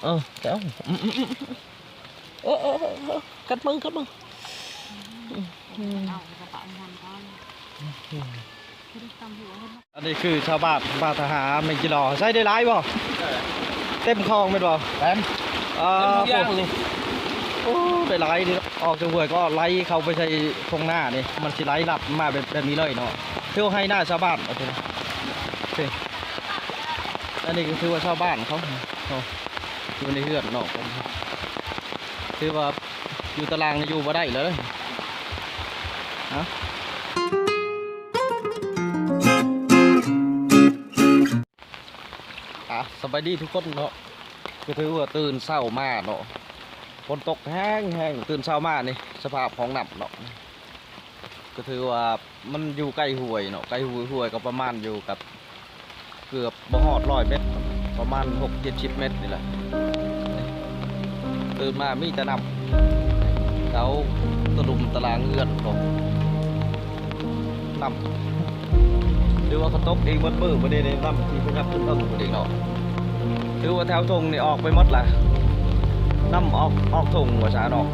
แก้วกัดมืออันนี้คือชาวบ้านมาทหารไม่กี่หล่อใช้ได้ร้ายบ่เต็มคลองเป็นบ่เต็มทุกอย่างนี่โอ้ได้ร้ายดิออกจากห้วยก็ไล่เข้าไปใช้ทงหน้านี่มันสิไล่หลับมาแบบนี้เลยเนาะเที่ยวให้หน้าชาวบ้านโอเคอันนี้ก็คือว่าชาวบ้านเขาอยู่ในเฮือนเนาะคือว่าอยู่ตารางอยู่มาได้เลยฮะสบายดีทุกคนเนาะก็ถือว่าตื่นเช้ามาเนาะฝนตกแห้งตื่นเช้ามานี่สภาพของหนับเนาะก็ถือว่ามันอยู่ใกล้ห้วยเนาะใกล้ห้วยก็ประมาณอยู่กับเกือบบ่ฮอด100 เมตรประมาณ60-70 เมตรนี่แหละตื่นมามีแต่นำเขาตะลุมตะลางเงื่อนของนำหรือว่าเขาตกเองมันเบื่อประเด็นในนำที่เขาขับขึ้นต้นประเด็นเนาะหรือว่าแถวทงนี่ออกไปหมดละนำออกทงหัวชาเนาะ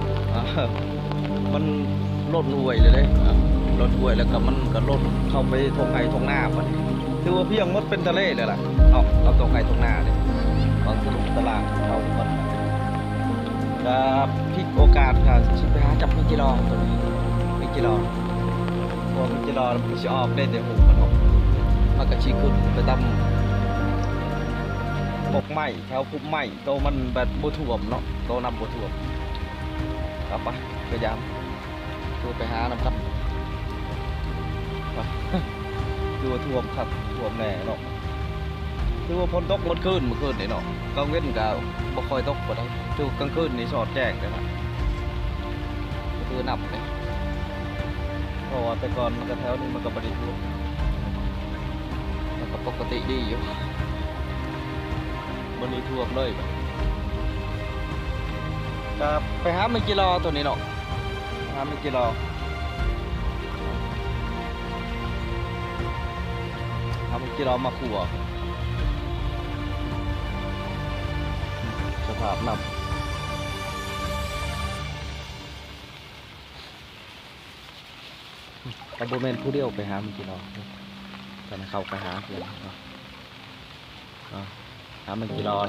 มันลดห่วยเลยลดห่วยแล้วก็มันก็ลดเข้าไปทงไห้ทงหน้ามันถือว่าเพียงมดเป็นทะเลเลยล่ะเนาะเราทงไห้ทงหน้าเลยบางตะลุมตะลางเขามันพลิกโอกาสค่ะไปหาจับมิจิรอตัวนี้มิจิรอพอมิจิรอมันจะออกได้แต่หูมันออกมันก็ชี้ขึ้นไปตั้มปกไม้แถวพุ่มไม้โตมันแบบบัวถ่วมเนาะโตนำบัวถ่วมกลับไปพยายามคือไปหาน้ำครับดูว่าถ่วมครับถ่วมแน่เนาะคือว่าพ้นตกเมื่อคืนนี่เนาะกลางเว้นก็บ่ค่อยตกบ่ได้คือกลางคืนนี่สอดแจ้งเลยนะคือหนับเลยเพราะว่าแต่ก่อนมันก็แถวนี้มันก็บ่ได้ท่วมมันก็ปกติดีอยู่บ่ได้ท่วมเลยก็ไปหาไม่กี่รอตัวนี้เนาะหาไม่กี่รอหาไม่กี่รอมาขั่วสภาพนำแต่โบเมนผู้เดียวไปหามันกี่รอบตอนเข้าไปหาเพื่อนหามันกี่รอบ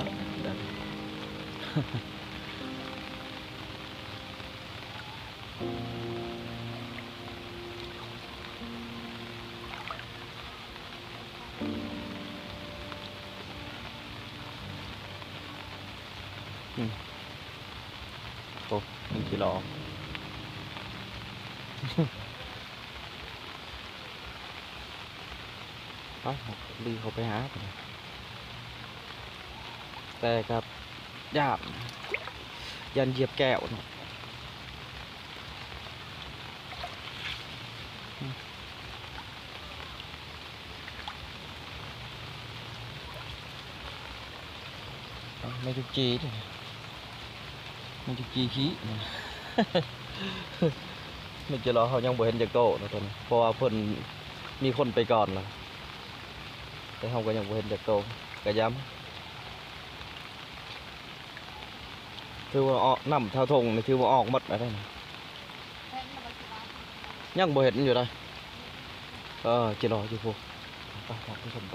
โอ้มันกี่รอบดีเขาไปหาแต่ครับยันเหยียบแก้วเนาะไม่ทุกจีไม่ทุกจีขี้ไม่จะรอเขายังบ่เห็นจะโตนะตอนนี้เพราะว่าเพิ่นมีคนไปก่อนแล้วแต่เขาก็ยังบ่เห็นจะโตกระย้ำถือว่าออกน้ำเท่าทงนี่ถือว่าออกหมดอะไรนะยังบ่เห็นอยู่เลยจะรออยู่พวกไปผู้ชมไป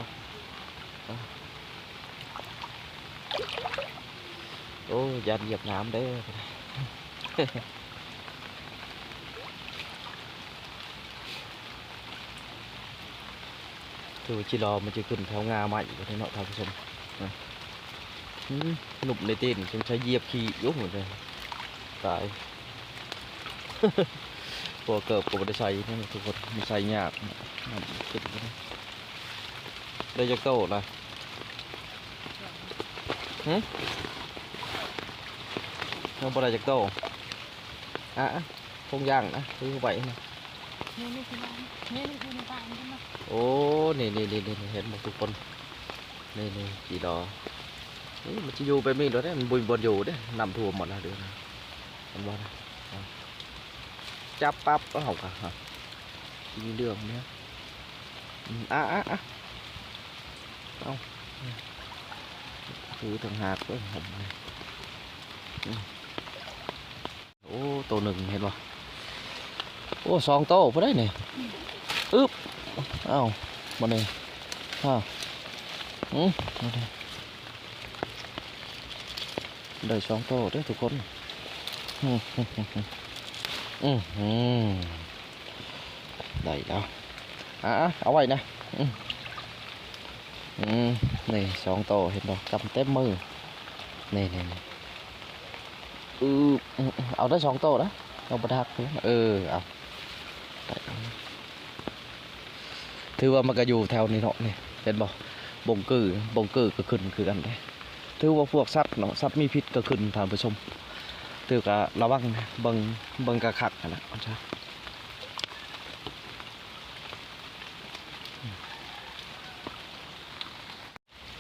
โอ้ยันเหยียบน้ำได้คือจิรอมันจะขึ้นแถวงาใหม่ก็ได้เนาะท่านผู้ชมหนุ่มในตีนฉันใช้เหยียบขี้ยุ่งหมดเลยตายตัวเกิบตัวได้ใส่นี่ทุกคนมีใส่ยากขึ้นได้จะโต้ละเราบ่ได้จะโต้คงย่างนะคือไหวนะโอ้นี่เห็นหมดทุกคนนี่จีรอนี่มันจะอยู่ไปมีด้วยมันบนอยู่เด้นำท่วมหมดแล้วเดี๋ยวนะมันว่าจับปั๊บก็หอกอ่ะมีเรื่องเนี้ยเอาถือทางหาดก็หอมเลย โอ้ตัวหนึ่งเห็นป่ะโอ้สองโตพอได้เนี่ยอึ๊บอ้าวมาเนี่ยฮะมาเนี่ยได้สองโตเด้อทุกคนได้แล้วเอาไว้นะนี่สองโตเห็นป่ะกำเต็มมือนี่เอาได้สองโตนะเอาประทับเอาถือว่ามันก็อยู่แถวนี้เนาะนี่เห็นบ่บงกืก็ขึ้นคือกันเลยถือว่าพวกสัตว์เนาะสัตว์มีพิษก็ขึ้นท่านผู้ชมถือก็ระวังนะเบิ่งกระขักนะจ้ะ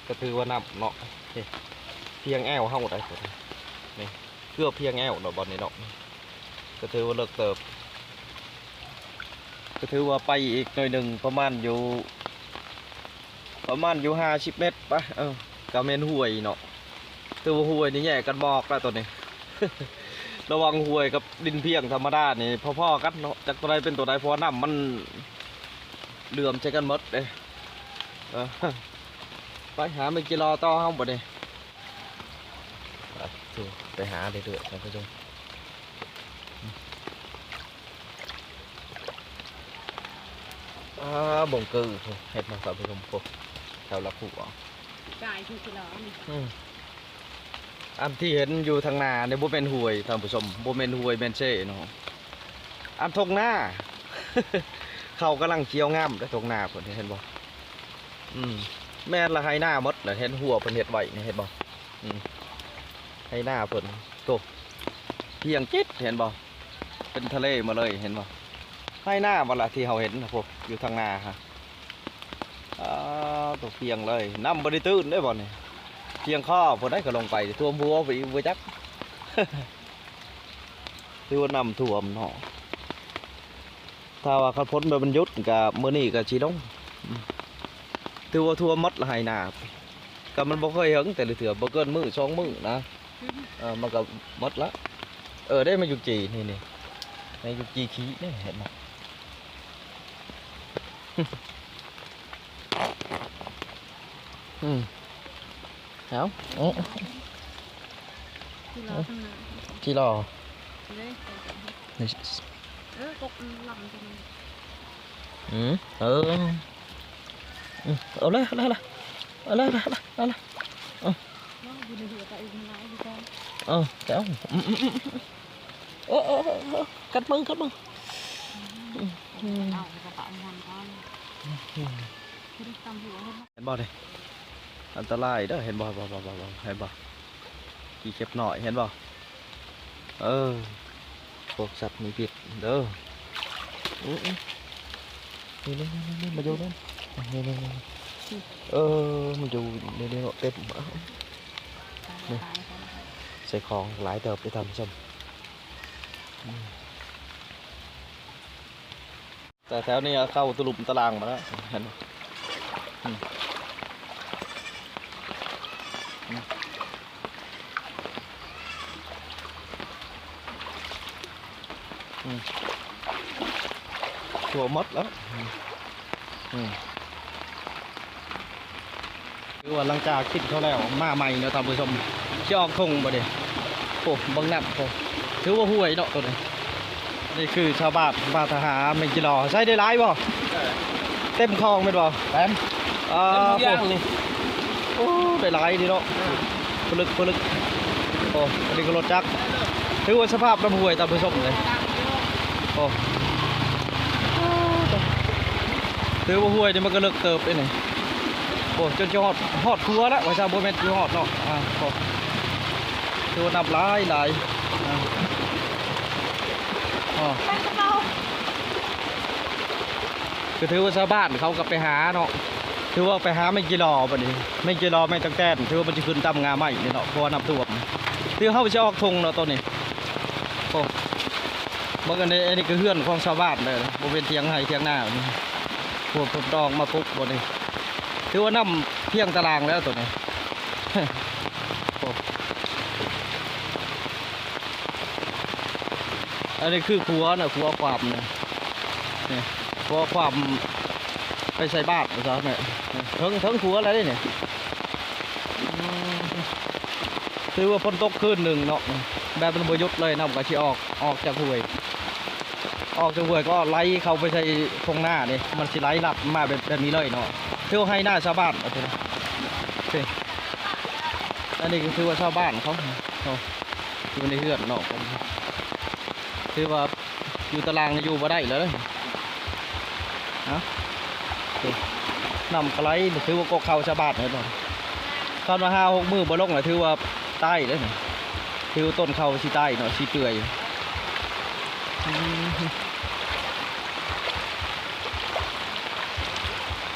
ก็ถือว่านับเนาะเพียงแอวเฮาได้นี่เกือบเพียงแอวเนาะบอลนี้เนาะก็ถือว่าเลิกเติบก็ถือว่าไปอีกหน่อยหนึ่งประมาณอยู่50 เมตรปะกะเมนห่วยเนาะถือว่าห่วยนี่แย่กันบอกแล้วตัวนี้ ระวังห่วยกับดินเพียงธรรมดานี่พ่อๆกันเนาะจากตัวใดเป็นตัวใดเพราะน้ำมันเหลื่อมใช้กันหมดเลยไปหาไม่กี่รอต่อห้องบ่เนี่ยไปหาเรื่อยๆท่านผู้ชมบ่งกือเห็ดมาท่านผู้ชมพวกแถวละคู่กายคือกี่ล้อนี่อันที่เห็นอยู่ทางนาในบ่เป็นห่วยท่านผู้ชมบ่เป็นห่วยเป็นเช่เนาะอันทงหน้า เขากำลังเคี้ยวง่ำได้ทงหน้าเพิ่นเห็นบ่แม่นละให้หน้าหมดน่ะเห็นหัวเพิ่นเฮ็ดไว้นี่เห็นบ่ให้หน้าเพิ่นโตเพียงจิตเห็นบ่เป็นทะเลมาเลยเห็นบ่ให้หน้าบ่ล่ะที่เฮาเห็นนะพวกอยู่ทางนาฮะตัวเพียงเลยน้ำบ่ได้ตื้นได้บ่นี่เพียงข้อเพิ่นได้ก็ลงไปท่วมหัวไปบ่จัก คือว่าน้ำท่วมเนาะถ้าว่าคันพ้นไปมันยุดก็มื้อนี้ก็สิลงถือว่าท่วมหมดละให้หน้าก็มันบ่เคยเหิงแต่ละเถื่อบ่เกินมื้อ2 มื้อนะมันก็หมดละได้มาอยู่จีนี่ในอยู่จีขี้นี่เห็นบ่เอากี่รอตกหลังจังเอาเลยอยู่ในหัวตาอีกมันร้ายดีจังแก้วกัดมึงเอากระเป๋าเงินก่อนเห็นบ่ดิอันตรายเด้อเห็นบ่เห็นบ่กี่เข็บหน่อยเห็นบ่พวกสัตว์มีพิษเด้อนี่มาดูนี่มันอยู่นี่เต็มนี่ใส่ของหลายเติบไปทำชมแต่แถวนี้เข้าตลุมตารางมาแล้วเห็นไหมถั่วมดแล้วคือว่าหลังจากกินเขาแล้วมาใหม่เนาะท่านผู้ชมจะออกทงบ่เด้โอ้บังนับโอ้ถือว่าห่วยเนาะตัวนี้นี่คือชาวบ้านมาทหารไม่กี่หล่อใช้ได้หลายบ่เต็มคลองเป็นบ่แป๊บย่างนี่โอ้ได้หลายดีเนาะผลึกโอ้อันนี้ก็รถจักรถือว่าสภาพลำห่วยท่านผู้ชมเลยโอ้ถือว่าห่วยนี่มันก็เลิกเติบไปหน่อยโอ้จนจะหอดครัวแล้วว่าชาวโบเมนต์คือหอดเนาะถือว่านับหลายก็ถือว่าชาวบ้านเขาก็ไปหาเนาะถือว่าไปหาไม่กี่รอบ่นี้ไม่กี่รอไม่ตั้งแต่ถือว่ามันจะขึ้นตามงาใหม่เนาะเพราะว่านับตัวถือเขาจะออกทงเนาะตัวนี้โอ้เมื่อกี้อันนี้ก็เฮือนของชาวบ้านเลยบริเวณเทียงไห้เทียงหน้านี่พวกผมดองมาปุ๊บบ่นี้ถือว่าน้ำเพียงตารางแล้วตัวนี้ อันนี้คือครัวน่ะครัวความนะนี่ครัวความไปใส่บาตรนะจ๊ะเนี่ยทั้งครัวอะไรเนี่ยคือว่าฝนตกคืนหนึ่งเนาะแบบมันบยุดเลยน้ำก็ชิออกจากห้วยก็ไหลเข้าไปใส่ทงหน้านี่มันสิไหลหลับมาแบบนี้เลยเนาะเที่ยวให้หน้าชาวบ้านอันนี้ก็คือว่าชาวบ้านเขาอยู่ในเฮือนเนาะคือว่าอยู่ตารางอยู่บ่ได้เลยนะนำกระไรถือว่าก็เข้าชาวบ้านเลยเนาะตอนมา5-6 มื้อบ่ลงเลยถือว่าใต้เลยถือต้นเขาสิใต้เนาะสิเปื่อย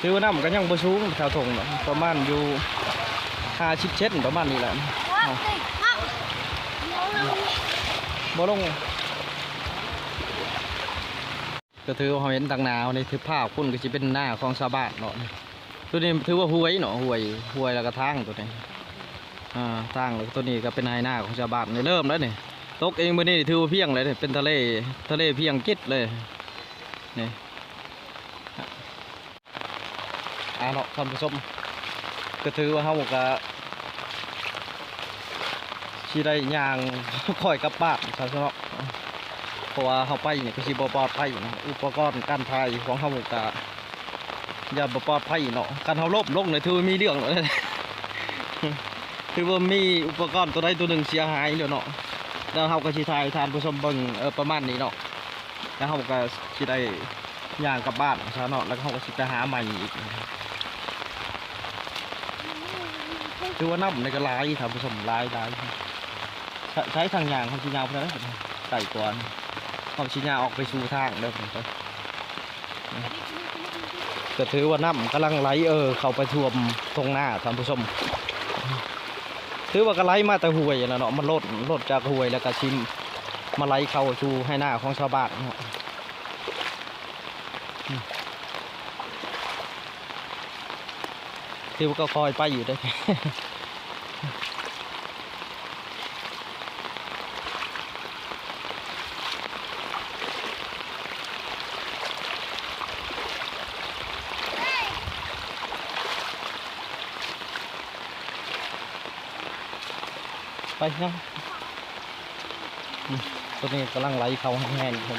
ถือว่าน้ำก็ยังบ่สูงแถวทงเนาะประมาณอยู่50 เซนประมาณนี้แหละบ่ลงก็ถือว่าเห็นต่างนาในถือภาพคุณก็จะเป็นหน้าของชาวบ้านเนาะตัวนี้ถือว่าห้วยเนาะห้วยแล้วก็ทางตัวนี้ทางแล้วตัวนี้ก็เป็นหน้าของชาวบ้านในเริ่มแล้วนี่ตกเองมื่อนี้ถือว่าเพียงเลยเป็นทะเลเพียงกิดเลยนี่เนาะท่านผู้ชมก็ถือว่าเฮาก็ที่ได้ย่างค่อยกลับบ้านซะเนาะเพราะว่าเขาไปเนี่ยก็สิบ่ปลอดภัยนะอุปกรณ์การพายของเขาก็อย่าบ่ปลอดภัยเนาะการเขาลบลงเนี่ยถือมีเรื่องเลยถือว่ามีอุปกรณ์ตัวใดตัวหนึ่งเสียหายเดี๋ยวเนาะแล้วเขาก็สิทายทานผู้ชมเบิ่งประมาณนี้เนาะแล้วเขาก็สิได้ย่างกลับบ้านซะเนาะแล้วเขาก็สิไปหาใหม่อีกถือว่าน้ำในกระไรครับผู้ชมลายใช้ทางยางเขาชิ้นยาวเพื่อไก่ก่อนเขาชิ้นยาวออกไปสู่ทางเด้อผมก็ถือว่าน้ำกำลังไหลเข้าไปท่วมตรงหน้าท่านผู้ชมถือว่ากระไรมาแต่ห่วยนะเนาะมันลดจากห่วยแล้วก็ชิมมาไหลเข้าสู่ให้หน้าของชาวบ้านเนาะถือว่าก็คอยไปอยู่ได้ไปนะตัวนี้กำลังไหลเข้าแห้งๆครับ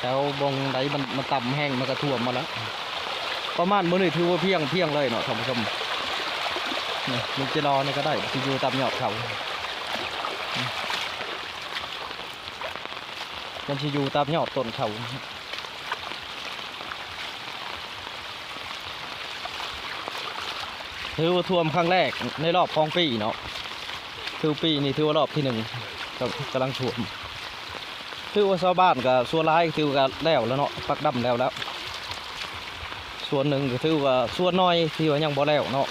แล้วบงไหลมันต่ำแห้งมันกระท่วมมาแล้วประมาณมื้อนี้ถือว่าเพียงเลยเนาะท่านผู้ชมนี่มันจะรอนี่ก็ได้ที่อยู่ตามยอดเขามันจะอยู่ตามยอดต้นเขาถือว่าท่วมครั้งแรกในรอบของปีเนาะถือปีนี้ถือว่ารอบที่1กำลังท่วมถือว่าชาวบ้านกับส่วนร้ายถือว่าแล้วเนาะปักดำแล้วส่วนหนึ่งก็ถือว่าส่วนน้อยที่ว่ายังบ่แล้วเนาะ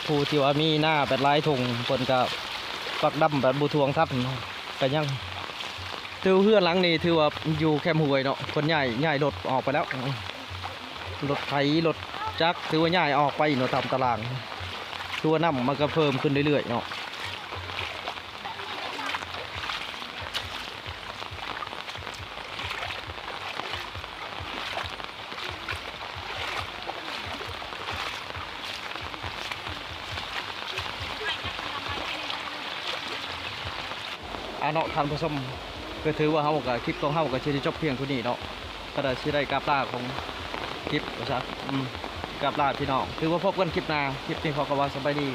ผู้ที่ว่ามีหน้าแบบลายธงคนกับปักดำแบบบูทวงทับแต่ยังถือเพื่อนหลังนี้ถือว่าอยู่แคมป์ห้วยเนาะคนใหญ่รถออกไปแล้วรถไถรถจักรถือว่าใหญ่ออกไปเนาะทำตารางตัวน้ำมันก็เพิ่มขึ้นเรื่อยๆเนาะเนาะท่านผู้ชมก็ถือว่าเฮากับคลิปของเฮากับชีวิตจบเพียงเท่านี้เนาะก็ได้ชีได้กราบลาของคลิปนะครับกราบลาพี่น้องถือว่าพบกันคลิปหน้าคลิปนี้ขอกล่าวสบายดี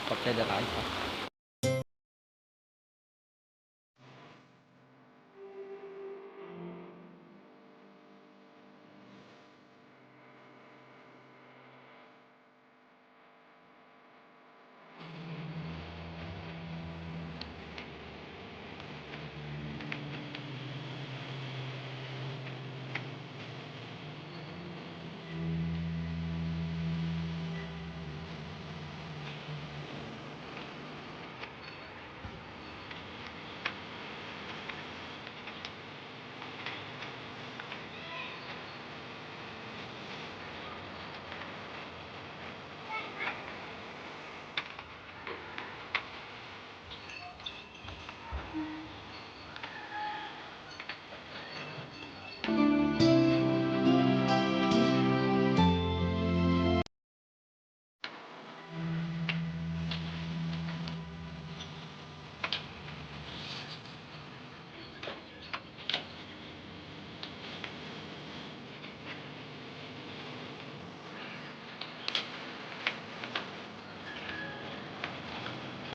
ขอบใจหลายๆ